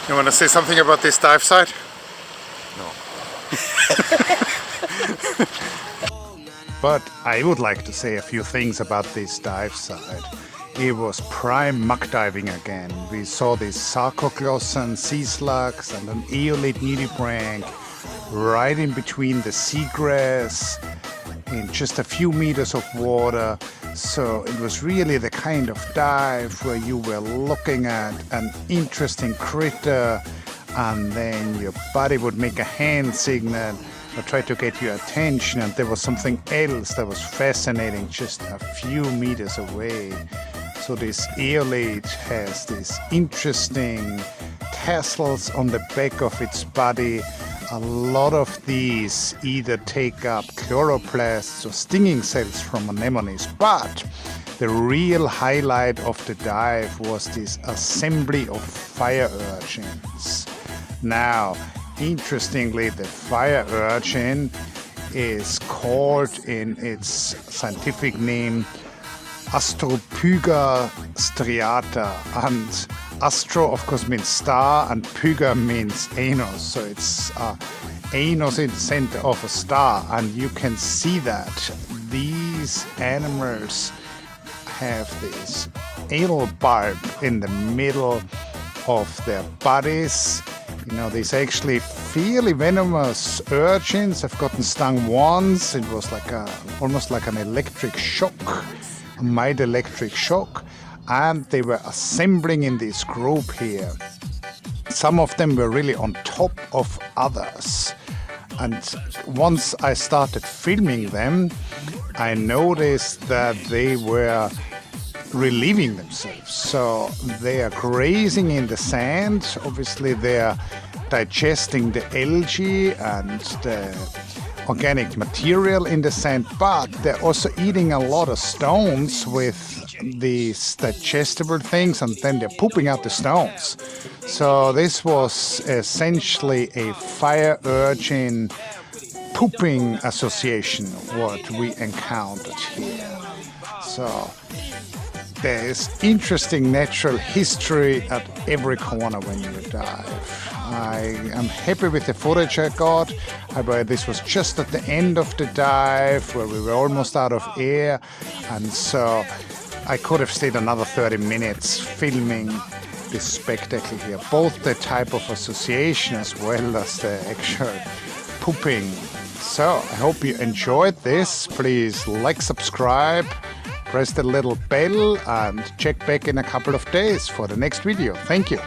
You want to say something about this dive site? No. But I would like to say a few things about this dive site. It was prime muck diving again. We saw these sarcoglossans, sea slugs and an aeolate nudibranch right in between the seagrass in just a few meters of water. So it was really the kind of dive where you were looking at an interesting critter and then your buddy would make a hand signal or try to get your attention, and there was something else that was fascinating just a few meters away. So this aeolate has these interesting tassels on the back of its body. A lot of these either take up chloroplasts or stinging cells from anemones, but the real highlight of the dive was this assembly of fire urchins. Now, interestingly, the fire urchin is called in its scientific name Astropyga striata, and astro of course means star and pyga means anus, so it's anus in the center of a star, and you can see that these animals have this anal bulb in the middle of their bodies. You know, these actually fairly venomous urchins have gotten stung once. It was like almost like an electric shock, a mild electric shock, and they were assembling in this group here. Some of them were really on top of others, and once I started filming them, I noticed that they were relieving themselves. So they are grazing in the sand. Obviously they are digesting the algae and the organic material in the sand, but they're also eating a lot of stones with these digestible things, and then they're pooping out the stones. So this was essentially a fire urchin pooping association, what we encountered here. So there's interesting natural history at every corner when you dive. I am happy with the footage I got. This was just at the end of the dive where we were almost out of air, and so I could have stayed another 30 minutes filming this spectacle here, both the type of association as well as the actual pooping. So I hope you enjoyed this. Please like, subscribe, press the little bell, and check back in a couple of days for the next video. Thank you.